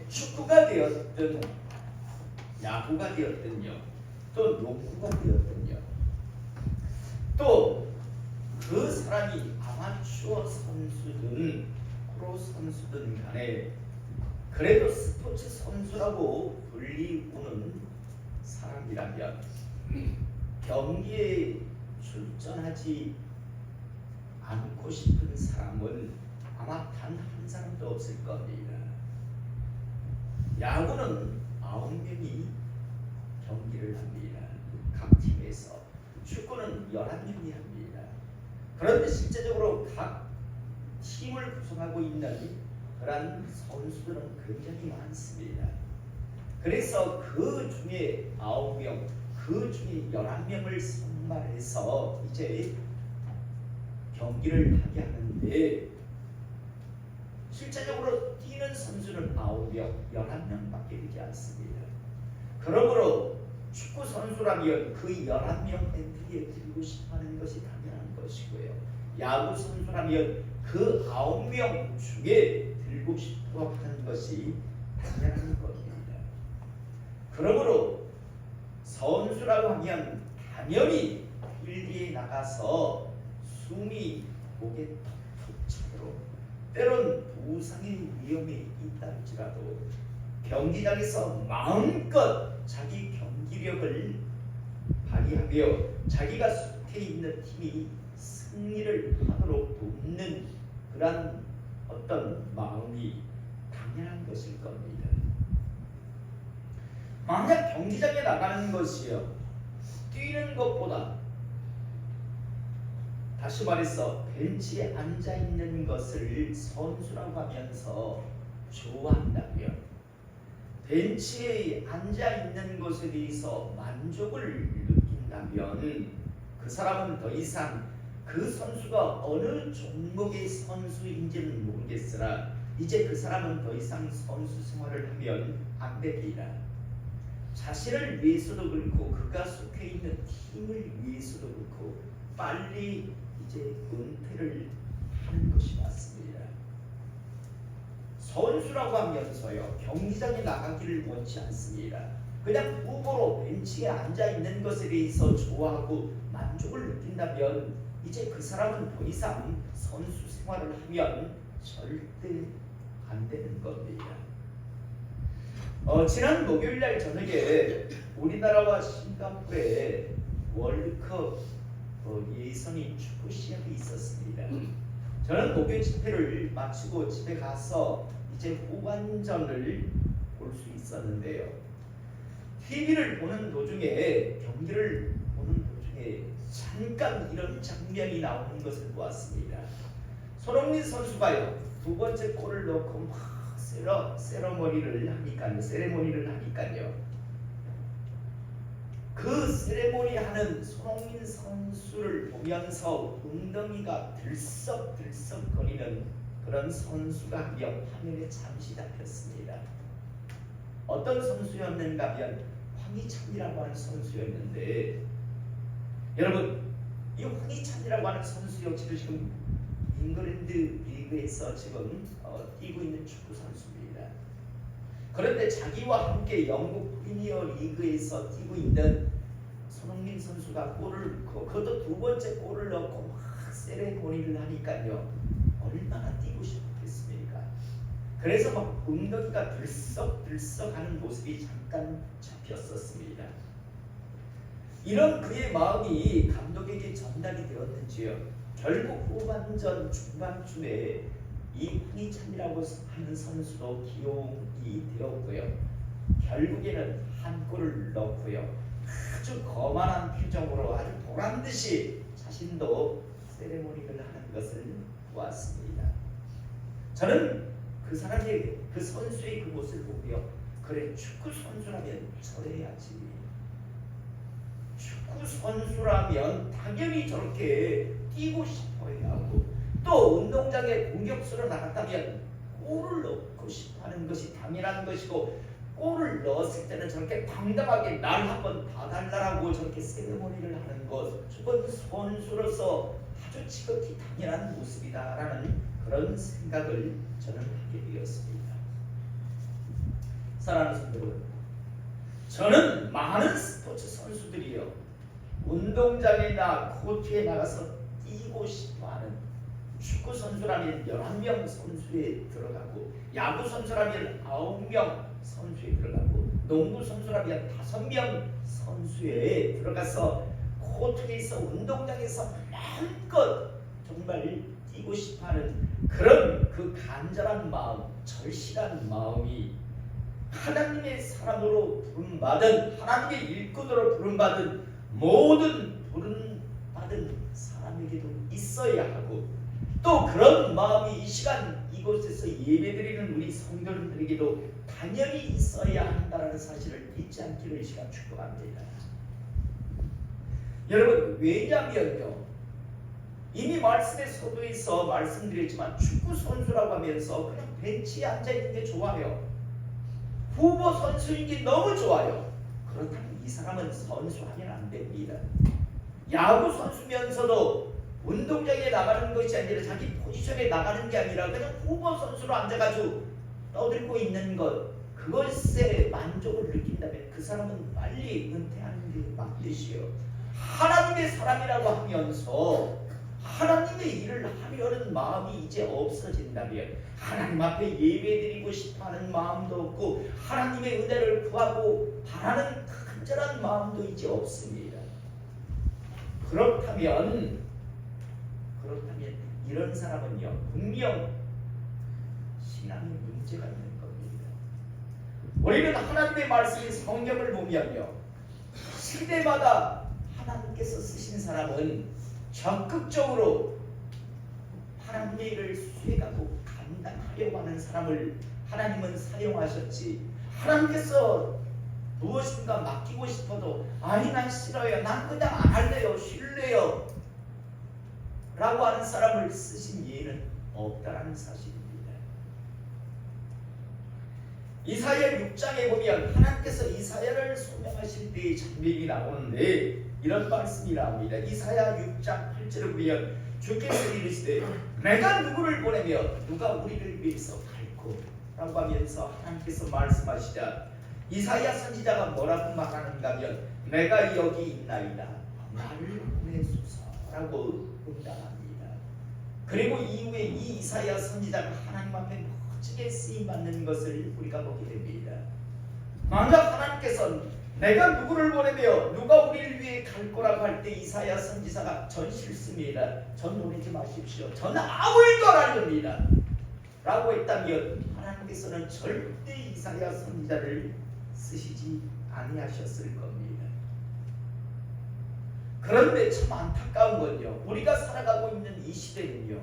축구가 되었든 야구가 되었든요, 또 농구가 되었든요, 또 그 사람이 아마추어 선수든 프로 선수든 간에 그래도 스포츠 선수라고 불리우는 사람이라면 경기에 출전하지 않고 싶은 사람은 아마 단 한 사람도 없을 겁니다. 야구는 9명이 경기를 합니다. 각 팀에서. 축구는 11명이 합니다. 그런데 실제적으로 각 팀을 구성하고 있는 그런 선수들은 굉장히 많습니다. 그래서 그 중에 9명, 그 중에 11명을 선발해서 이제 경기를 하게 하는데, 실제적으로 뛰는 선수는 9명, 11명밖에 되지 않습니다. 그러므로 축구 선수라면 그 11명 엔트리에 들고 싶어하는 것이 당연한 것이고요. 야구 선수라면 그 9명 중에 들고 싶어하는 것이 당연한 겁니다. 그러므로 선수라고 하면 당연히 필드에 나가서 숨이 목에 턱턱 차도록, 때론 부상의 위험이 있다 할지라도 경기장에서 마음껏 자기 경기력을 발휘하며 자기가 속해 있는 팀이 승리를 하도록 돕는 그런 어떤 마음이 당연한 것일 겁니다. 만약 경기장에 나가는 것이요, 뛰는 것보다, 다시 말해서 벤치에 앉아 있는 것을 선수라고 하면서 좋아한다면, 벤치에 앉아 있는 것에 대해서 만족을 느낀다면, 그 사람은 더 이상 그 선수가 어느 종목의 선수인지는 모르겠으나 이제 그 사람은 더 이상 선수 생활을 하면 안 됩니다. 자신을 위해서도 그렇고 그가 속해 있는 팀을 위해서도 그렇고 빨리 이제 은퇴를 하는 것이 맞습니다. 선수라고 하면서요, 경기장에 나가기를 원치 않습니다. 그냥 후보로 벤치에 앉아 있는 것에 대해서 좋아하고 만족을 느낀다면 이제 그 사람은 더 이상 선수 생활을 하면 절대 안 되는 겁니다. 지난 목요일날 저녁에 우리나라와 싱가포르의 월드컵 예선이 축구 시합이 있었습니다. 저는 목요일 집회를 마치고 집에 가서 이제 후반전을 볼 수 있었는데요. TV를 보는 도중에, 경기를 보는 도중에 잠깐 이런 장면이 나오는 것을 보았습니다. 손흥민 선수가요, 두 번째 골을 넣고 막 세레모니를 하니까요. 그 세레모니 하는 손흥민 선수를 보면서 엉덩이가 들썩들썩 거리는 그런 선수가 한 명 화면에 잠시 잡혔습니다. 어떤 선수였는가 하면 황희찬이라고 하는 선수였는데, 여러분, 이 황희찬이라고 하는 선수 역시도 지금 잉글랜드 리그에서 지금 뛰고 있는 축구 선수입니다. 그런데 자기와 함께 영국 프리미어 리그에서 뛰고 있는 손흥민 선수가 골을 넣고, 그것도 두 번째 골을 넣고 막 세레모니를 하니까요, 얼마나 뛰고 싶겠습니까? 그래서 막 엉덩이가 들썩들썩하는 모습이 잠깐 잡혔었습니다. 이런 그의 마음이 감독에게 전달이 되었는지요, 결국 후반전 중반쯤에 이 황희찬이라고 하는 선수도 기용이 되었고요. 결국에는 한 골을 넣고요, 아주 거만한 표정으로 아주 보란듯이 자신도 세레모니를 하는 것을 보았습니다. 저는 그 사람의, 그 선수의 그 모습을 보고요, 그래, 축구 선수라면 저래야지. 축구 선수라면 당연히 저렇게 뛰고 싶어야 하고, 또 운동장에 공격수로 나갔다면 골을 넣고 싶어하는 것이 당연한 것이고, 골을 넣었을 때는 저렇게 당당하게 날 한번 봐달라고 저렇게 세레모니를 하는 것, 저건 선수로서 아주 지극히 당연한 모습이다라는 그런 생각을 저는 하게 되었습니다. 사랑하는 성도 여러분, 저는 많은 스포츠 선수들이요, 운동장이나 코트에 나가서 뛰고 싶어하는, 축구 선수라면 11명 선수에 들어가고, 야구 선수라면 9명 선수에 들어가고, 농구 선수라면 5명 선수에 들어가서 코트에서, 운동장에서 마음껏 정말 뛰고 싶어하는 그런 그 간절한 마음, 절실한 마음이 하나님의 사람으로 부름받은, 하나님의 일꾼으로 부름받은 모든 부름받은 사람에게도 있어야 하고, 또 그런 마음이 이 시간 이곳에서 예배드리는 우리 성도님들에게도 당연히 있어야 한다는 사실을 잊지 않기를 이 시간 축복합니다. 여러분, 왜냐하면요, 이미 말씀의 서두에서 말씀드렸지만 축구 선수라고 하면서 그냥 벤치에 앉아있는 게 좋아요. 후보 선수인 게 너무 좋아요. 그렇다면 이 사람은 선수하면 안 됩니다. 야구 선수면서도 운동장에 나가는 것이 아니라 자기 포지션에 나가는 게 아니라 그냥 후보 선수로 앉아가지고 떠들고 있는 것, 그것에 만족을 느낀다면 그 사람은 빨리 은퇴하는 게 맞듯이요. 하나님의 사람이라고 하면서 하나님의 일을 하려는 마음이 이제 없어진다면, 하나님 앞에 예배드리고 싶어하는 마음도 없고, 하나님의 은혜를 구하고 바라는 간절한 마음도 이제 없습니다. 그렇다면 이런 사람은요, 분명 신앙에 문제가 있는 겁니다. 우리는 하나님의 말씀인 성경을 보면요, 시대마다 하나님께서 쓰신 사람은 적극적으로 하나님의 일을 수행하고 감당하려고 하는 사람을 하나님은 사용하셨지, 하나님께서 무엇인가 맡기고 싶어도 아니 난 싫어요, 난 그냥 안 할래요, 쉴래요 라고 하는 사람을 쓰신 예는 없다라는 사실입니다. 이사야 6장에 보면 하나님께서 이사야를 소명하실 때의 장면이 나오는데 이런 말씀이 나옵니다. 이사야 6장 8절을 보면 주께서 이르시되 내가 누구를 보내며 누가 우리를 위해서 갈고 라고 하면서 하나님께서 말씀하시자 이사야 선지자가 뭐라고 말하는가 하면 내가 여기 있나이다, 나를 보내소서라고 응답합니다. 그리고 이후에 이 이사야 선지자가 하나님 앞에 멋지게 쓰임받는 것을 우리가 보게 됩니다. 만약 하나님께서 내가 누구를 보내며 누가 우리를 위해 갈 거라고 할 때 이사야 선지자가 전 싫습니다, 전 보내지 마십시오, 전 아무 일도 안 할 겁니다 라고 했다면 하나님께서는 절대 이사야 선지자를 쓰시지 아니하셨을 겁니다. 그런데 참 안타까운 건요, 우리가 살아가고 있는 이 시대는요,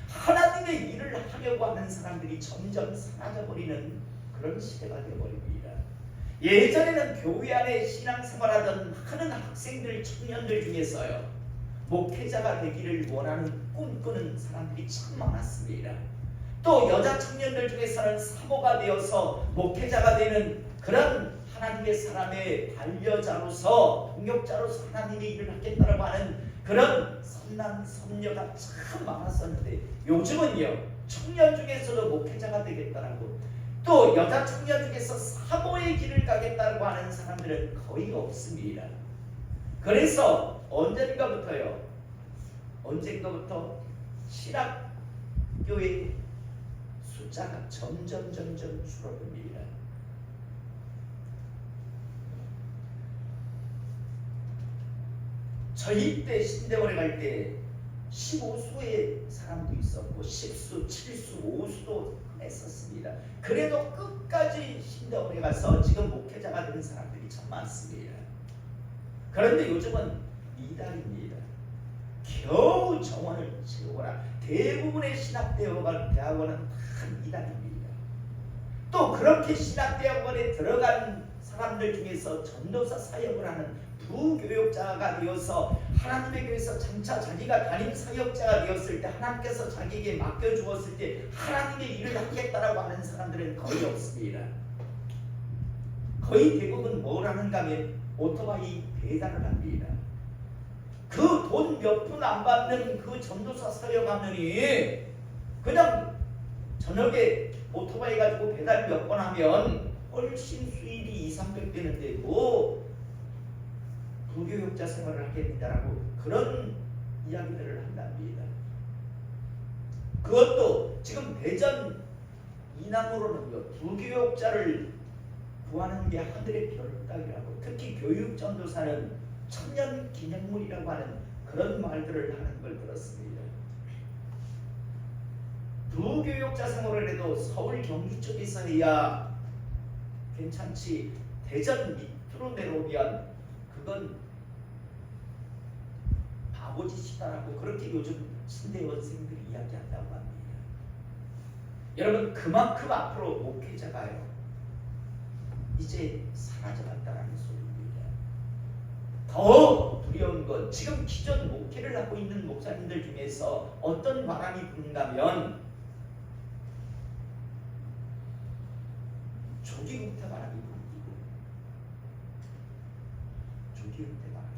하나님의 일을 하려고 하는 사람들이 점점 사라져버리는 그런 시대가 되어버립니다. 예전에는 교회 안에 신앙생활하던 많은 학생들, 청년들 중에서요, 목회자가 되기를 원하는 꿈꾸는 사람들이 참 많았습니다. 또 여자 청년들 중에서는 사모가 되어서 목회자가 되는 그런 하나님의 사람의 반려자로서, 동역자로서 하나님의 일을 하겠다고 하는 그런 선남 선녀가 참 많았었는데 요즘은요, 청년 중에서도 목회자가 되겠다라고, 또 여자 청년 중에서 사모의 길을 가겠다고 하는 사람들은 거의 없습니다. 그래서 언젠가부터 신학교의 숫자가 점점 줄어듭니다. 저희 때 신대원에 갈 때 15수의 사람도 있었고 10수, 7수, 5수도 했었습니다. 그래도 끝까지 신대원에 가서 지금 목회자가 되는 사람들이 참 많습니다. 그런데 요즘은 이단입니다. 겨우 정원을 채우거나 대부분의 신학대학원은 한 이단입니다. 또 그렇게 신학대학원에 들어간 사람들 중에서 전도사 사역을 하는 부교역자가 되어서 하나님의 교회에서 장차 자기가 담임 사역자가 되었을 때, 하나님께서 자기에게 맡겨주었을 때 하나님의 일을 하겠다라고 하는 사람들은 거의 없습니다. 거의 대부분 뭘 하는가 하면 오토바이 배달을 합니다. 그 돈 몇 푼 안 받는 그 전도사 사역하느니 그냥 저녁에 오토바이 가지고 배달 몇 번 하면 훨씬 수입이 200~300 되는데 뭐 부교육자 생활을 하겠다라고 그런 이야기들을 한답니다. 그것도 지금 대전 이남으로는 부교육자를 구하는 게 하늘의 별 따기라고, 특히 교육 전도사는 천년 기념물이라고 하는 그런 말들을 하는 걸 들었습니다. 부교육자 생활을 해도 서울 경기 쪽에서 해야 괜찮지 대전 밑으로 내려오면 그건 바보짓이다라고 그렇게 요즘 신대원생들이 이야기한다고 합니다. 여러분 그만큼 앞으로 목회자가요 이제 사라져간다는 소리입니다. 더 두려운 건 지금 기존 목회를 하고 있는 목사님들 중에서 어떤 바람이 부는가면 조기은퇴 바람이 불고 조기은퇴 바람이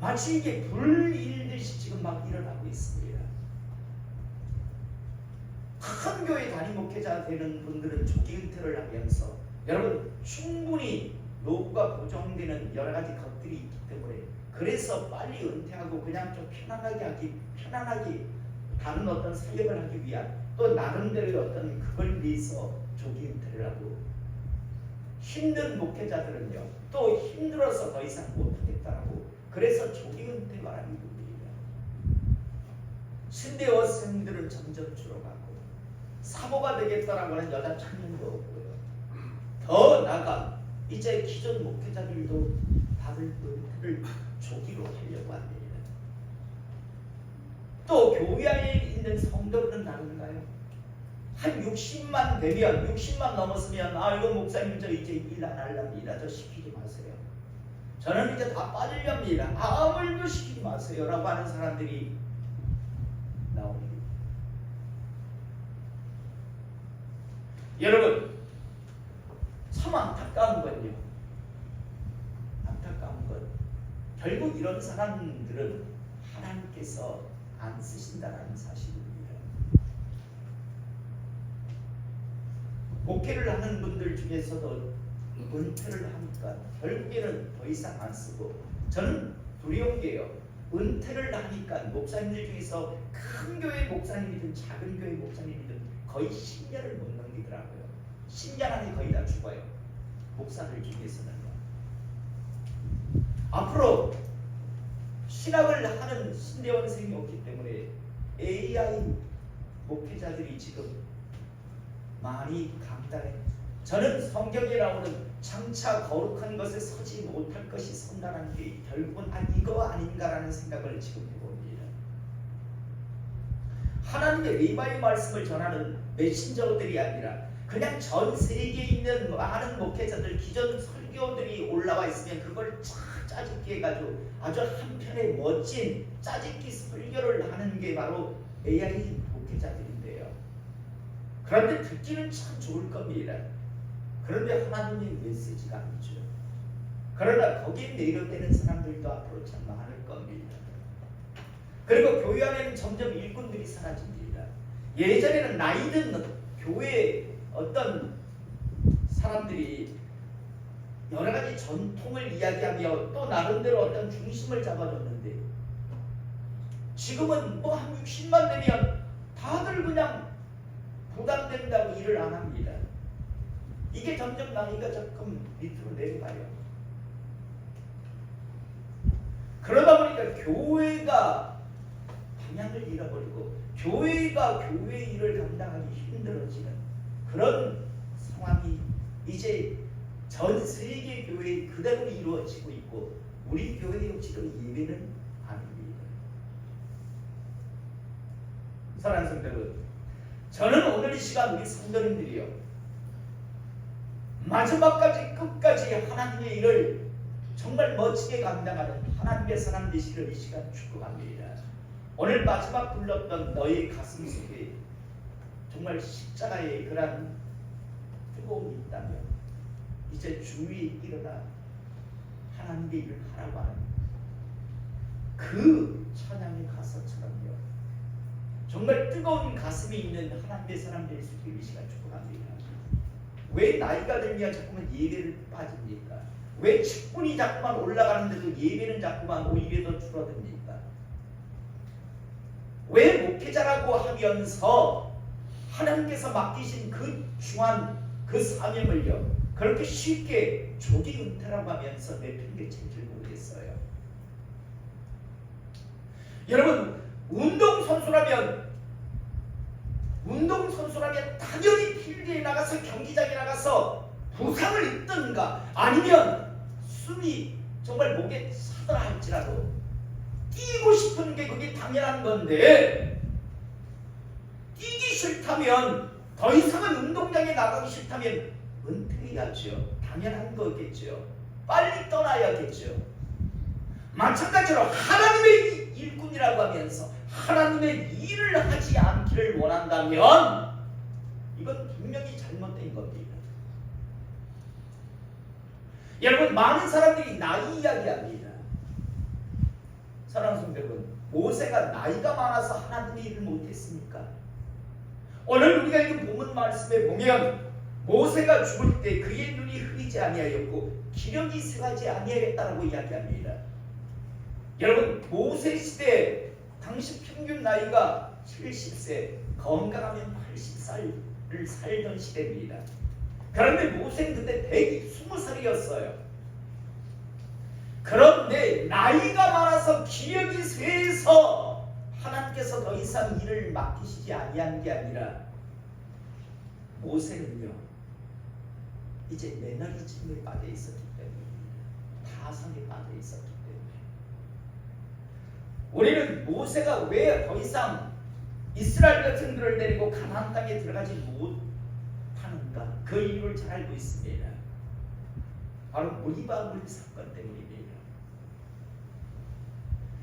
마치 이게 불일듯이 지금 막 일어나고 있습니다. 큰 교회 담임 목회자 되는 분들은 조기은퇴를 하면서 여러분 충분히 노후가 보정되는 여러 가지 것들이 있기 때문에 그래서 빨리 은퇴하고 그냥 좀 편안하게 다른 어떤 사역을 하기 위한 또 나름대로의 어떤 그걸 위해서 조기은퇴를 하고, 힘든 목회자들은요 또 힘들어서 더 이상 못하겠다라고 그래서 조기은퇴 바람이 붑니다. 신대원생들은 점점 줄어가고 사모가 되겠다라고 하는 여자 청년도 없고요. 더 나아가 이제 기존 목회자들도 다들 은퇴를 조기로 하려고 합니다. 또 교회 안에 있는 성도들은 다른가요? 한 60만 되면 60만 넘었으면 이거 목사님 저 이제 일 안 할랍니다. 저 시키지 마세요. 저는 이제 다 빠지렵니다. 아무 일도 시키지 마세요 라고 하는 사람들이 나옵니다. 여러분 참 안타까운 건요, 안타까운 건 결국 이런 사람들은 하나님께서 안 쓰신다는 사실입니다. 목회를 하는 분들 중에서도 은퇴를 하니까 결국에는 더 이상 안 쓰고, 저는 두려운 게요, 은퇴를 하니까 목사님들 중에서 큰 교회 목사님이든 작은 교회 목사님이든 거의 10년을 못 넘기더라고요. 10년 안에 거의 다 죽어요. 목사들 중에서는요. 앞으로 신학을 하는 신대원생이 없기 때문에 AI 목회자들이 지금 많이 강단해. 저는 성경에 나오는 장차 거룩한 것에 서지 못할 것이 선다는 게 결국은 이거 아닌가라는 생각을 지금 해봅니다. 하나님의 리바의 말씀을 전하는 메신저들이 아니라 그냥 전 세계에 있는 많은 목회자들, 기존 설교들이 올라와 있으면 그걸 짜집기 해가지고 아주 한편의 멋진 짜집기 설교를 하는 게 바로 AI 목회자들인데요. 그런데 듣기는 참 좋을 겁니다. 그런데 하나님의 메시지가 아니죠. 그러나 거기에 매료되는 사람들도 앞으로 참 많을 겁니다. 그리고 교회 안에는 점점 일꾼들이 사라집니다. 예전에는 나이 든 교회 어떤 사람들이 여러 가지 전통을 이야기하며 또 나름대로 어떤 중심을 잡아줬는데 지금은 뭐 한 60만 되면 다들 그냥 부담된다고 일을 안 합니다. 이게 점점 나이가 조금 밑으로 내려가요. 그러다 보니까 교회가 방향을 잃어버리고 교회가 교회 일을 감당하기 힘들어지는 그런 상황이 이제 전 세계 교회에 그대로 이루어지고 있고 우리 교회의 지금 예배는 아닙니다. 사랑하는 성도 여러분, 저는 오늘 이 시간 우리 성도님들이요 마지막까지 끝까지 하나님의 일을 정말 멋지게 감당하는 하나님의 사람 되시기를 이 시간 축복합니다. 오늘 마지막 불렀던 너의 가슴 속에 정말 십자가의 그런 뜨거움이 있다면 이제 주위에 일어나 하나님의 일을 하라고 하는 그 찬양의 가사처럼요 정말 뜨거운 가슴이 있는 하나님의 사람 될 수 있기를 이 시간 축복합니다. 왜 나이가 들면 자꾸만 예배를 빠집니까? 왜 직분이 자꾸만 올라가는데도 예배는 자꾸만 오히려 더 줄어듭니까? 왜 목회자라고 하면서 하나님께서 맡기신 그 중한 그 사명을요 그렇게 쉽게 조기 은퇴라고 하면서 내팽개칠지 모르겠어요. 여러분 운동선수라면 당연히 필드에 나가서 경기장에 나가서 부상을 입든가 아니면 숨이 정말 목에 차더라 할지라도 뛰고 싶은 게 그게 당연한 건데 뛰기 싫다면 더 이상은 운동장에 나가기 싫다면 은퇴해야죠. 당연한 거겠죠. 빨리 떠나야겠죠. 마찬가지로 하나님의 일꾼이라고 하면서 하나님의 일을 하지 않기를 원한다면 이건 분명히 잘못된 겁니다. 여러분 많은 사람들이 나이 이야기합니다. 사랑하는 성도 여러분, 모세가 나이가 많아서 하나님의 일을 못했습니까? 오늘 우리가 읽은 본문 말씀에 보면 모세가 죽을 때 그의 눈이 흐리지 아니하였고 기력이 쇠하지 아니하였다라고 이야기합니다. 여러분 모세 시대 당시 평균 나이가 70세, 건강하면 80살을 살던 시대입니다. 그런데 모세는 그때 120살이었어요. 그런데 나이가 많아서 기력이 쇠해서 하나님께서 더 이상 일을 맡기시지 아니한 게 아니라 모세는요 이제 매너리즘에 빠져 있었기 때문에 타성에 빠져 있었기 때문에 우리는 모세가 왜 더 이상 이스라엘 백성들을 데리고 가나안 땅에 들어가지 못하는가 그 이유를 잘 알고 있습니다. 바로 무리바 물 사건 때문입니다.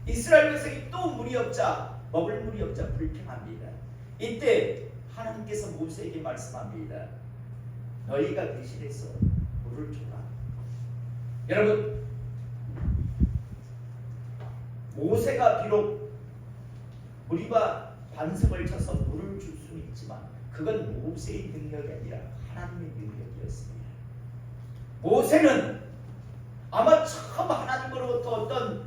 이스라엘 백성이 또 물이 없자 먹을 물이 없자 불평합니다. 이때 하나님께서 모세에게 말씀합니다. 너희가 대신해서 물을 줘라. 여러분 모세가 비록 무리바 반석을 쳐서 물을 줄 수는 있지만 그건 모세의 능력이 아니라 하나님의 능력이었습니다. 모세는 아마 처음 하나님으로부터 어떤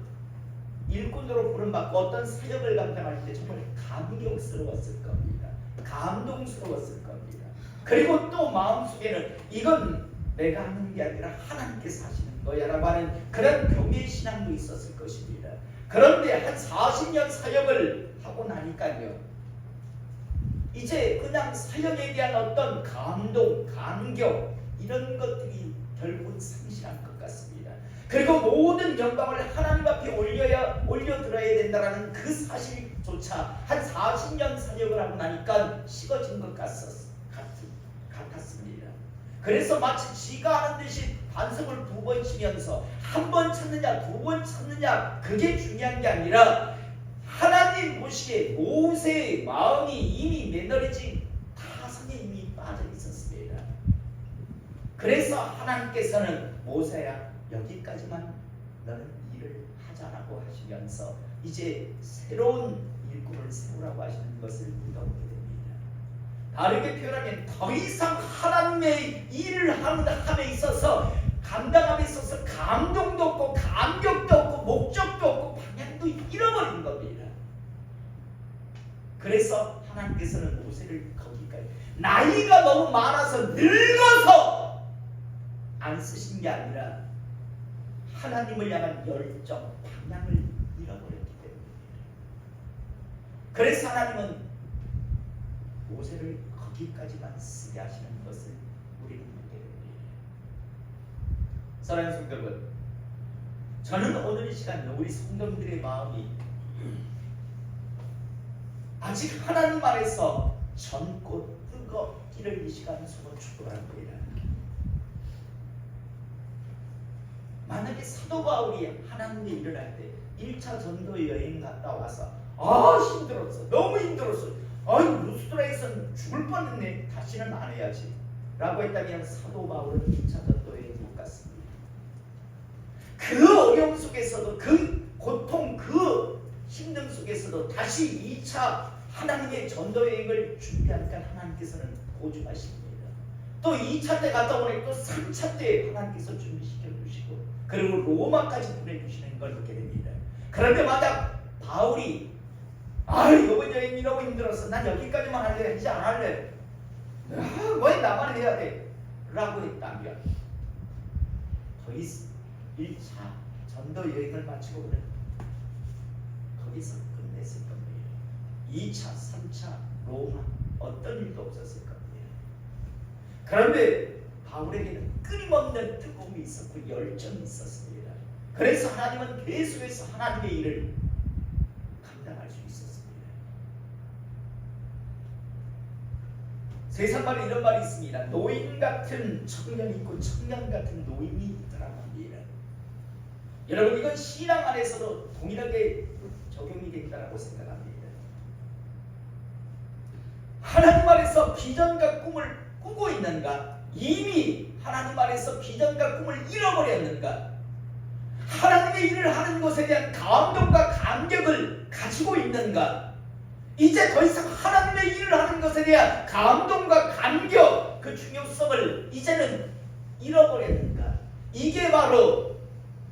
일꾼으로 부름받고 어떤 사역을 감당할 때 정말 감격스러웠을 겁니다. 감동스러웠을 겁니다. 그리고 또 마음속에는 이건 내가 하는 게 아니라 하나님께서 하시는 거야 라고 하는 그런 경외신앙도 있었을 것입니다. 그런데 한 40년 사역을 하고 나니까요 이제 그냥 사역에 대한 어떤 감동, 감격 이런 것들이 결국은 상실한 것 같습니다. 그리고 모든 영광을 하나님 앞에 올려드려야 된다는 그 사실조차 한 40년 사역을 하고 나니까 식어진 것 같았습니다. 그래서 마치 지가 하는 듯이 반석을 2번 치면서 한 번 쳤느냐 2번 쳤느냐 그게 중요한 게 아니라 하나님 보시기에 모세의 마음이 이미 매너리즘 타성에 이미 빠져 있었습니다. 그래서 하나님께서는 모세야 여기까지만 너는 일을 하자라고 하시면서 이제 새로운 일꾼을 세우라고 하시는 것을 믿어보게 됩니다. 다르게 표현하면 더 이상 하나님의 일을 함에 있어서 감당함에 있어서 감동도 없고 감격도 없고 목적도 없고 방향도 잃어버린 겁니다. 그래서 하나님께서는 모세를 거기까지 나이가 너무 많아서 늙어서 안 쓰신 게 아니라 하나님을 향한 열정, 방향을 잃어버렸기 때문입니다. 그래서 하나님은 모세를 거기까지만 쓰게 하시는 것을 우리는 보게 됩니다. 사랑하는 성도 여러분, 저는 오늘 이 시간 우리 성도들의 마음이 아직 하나님 안에서 젊고 뜨겁기를 이 시간 소원 축복합니다. 만약에 사도 바울이 하나님의 일을 할 때 1차 전도 여행 갔다 와서 힘들었어, 너무 힘들었어, 루스드라에선 죽을 뻔했네, 다시는 안 해야지 라고 했다면 사도 바울은 2차 전도 여행 못 갔습니다. 그 어려움 속에서도 그 고통, 그 힘듦 속에서도 다시 2차 하나님의 전도 여행을 준비하니까 하나님께서는 보증하십니다. 또 2차 때 갔다 오니 또 3차 때 하나님께서 준비시켜 주시고 그리고 로마까지 보내주시는 걸 보게 됩니다. 그런데 만약 바울이 이번 여행이 너무 힘들었어. 난 여기까지만 할래. 이제 안 할래. 왜 나만 해야 돼? 라고 했다면 거의 1차 전도 여행을 마치고는 거기서 끝냈을 겁니다. 2차, 3차 로마 어떤 일도 없었을 겁니다. 그런데 바울에게는 끊임없는 뜨거움이 있었고 열정이 있었습니다. 그래서 하나님은 계속해서 하나님의 일을 감당할 수 있었습니다. 세상 말에 이런 말이 있습니다. 노인 같은 청년이 있고 청년 같은 노인이 있더라고 합니다. 여러분 이건 신앙 안에서도 동일하게 적용이 된다고 생각합니다. 하나님 안에서 비전과 꿈을 꾸고 있는가? 이미 하나님 안에서 비전과 꿈을 잃어버렸는가? 하나님의 일을 하는 것에 대한 감동과 감격을 가지고 있는가? 이제 더 이상 하나님의 일을 하는 것에 대한 감동과 감격, 그 중요성을 이제는 잃어버렸는가? 이게 바로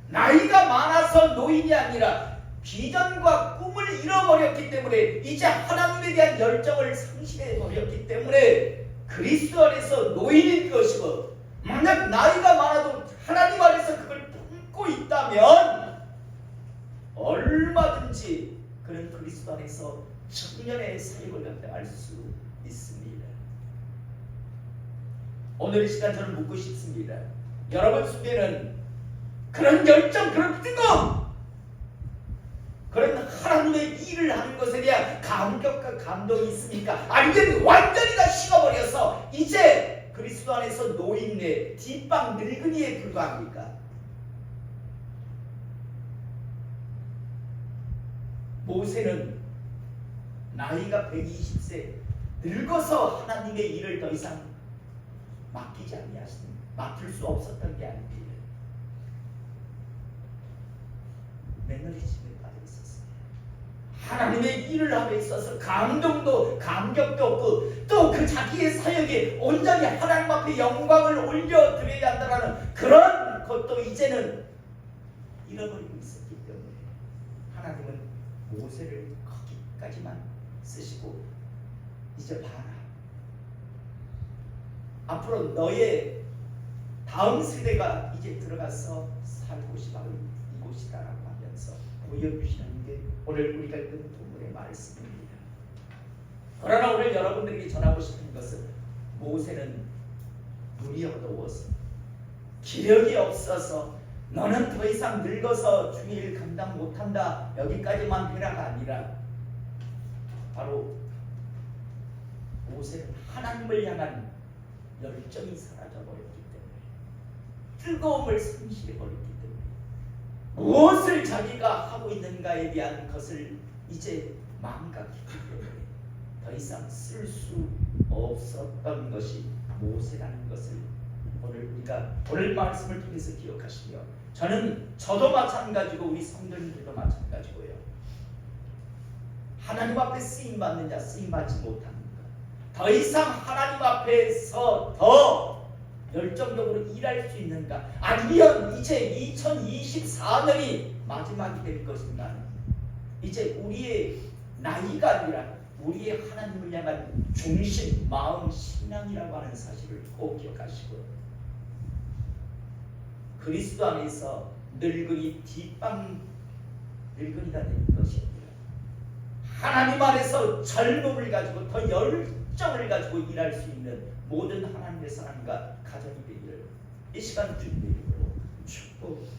나이가 많아서 노인이 아니라 비전과 꿈을 잃어버렸기 때문에 이제 하나님에 대한 열정을 상실해버렸기 때문에 그리스도 안에서 노인인 것이고, 만약 나이가 많아도 하나님 안에서 그걸 품고 있다면 얼마든지 그는 그리스도 안에서 청년의 사역을 감당할 수 있습니다. 오늘 이 시간 저는 묻고 싶습니다. 여러분 속에는 그런 열정, 그런 뜨거움, 그런 하나님의 일을 하는 것에 대한 감격과 감동이 있습니까? 아니면 완전히 다 식어버려서 이제 그리스도 안에서 노인네 뒷방 늙은이에 불과합니까? 모세는 나이가 120세 늙어서 하나님의 일을 더 이상 맡기지 아니하셨습니다. 맡을 수 없었던 게 아닙니다. 매너리즘에 빠져 있었어요. 하나님의 일을 함에 있어서 감동도 감격도 없고 또 그 자기의 사역에 온전히 하나님 앞에 영광을 올려드려야 한다는 그런 것도 이제는 잃어버리고 있었기 때문에 하나님은 모세를 거기까지만 쓰시고 이제 봐라, 앞으로 너의 다음 세대가 이제 들어가서 살 곳이 바로 이곳이다라고 하면서 보여주시는 게 오늘 우리가 읽은 본문의 말씀입니다. 그러나 오늘 여러분들에게 전하고 싶은 것은 모세는 눈이 어두워서 기력이 없어서 너는 더 이상 늙어서 주의 일 감당 못한다, 여기까지만 해라가 아니라 바로 모세는 하나님을 향한 열정이 사라져버렸기 때문에, 뜨거움을 상실해버렸기 때문에 무엇을 자기가 하고 있는가에 대한 것을 이제 망각했기 때문에 더 이상 쓸 수 없었던 것이 모세라는 것을 오늘 우리가 오늘 말씀을 통해서 기억하시며, 저도 마찬가지고 우리 성도님들도 마찬가지고요. 하나님 앞에 쓰임받느냐 쓰임받지 못합니까? 더 이상 하나님 앞에서 더 열정적으로 일할 수 있는가? 아니면 이제 2024년이 마지막이 될 것인가? 이제 우리의 나이가 아니라 우리의 하나님을 향한 중심, 마음, 신앙이라고 하는 사실을 꼭 기억하시고, 그리스도 안에서 늙은이 뒷방 늙은이가 되는 것이 아니라 하나님 안에서 젊음을 가지고 더 열정을 가지고 일할 수 있는 모든 하나님의 사람과 가정이 되기를 이 시간 주님의 이름으로 축복합니다.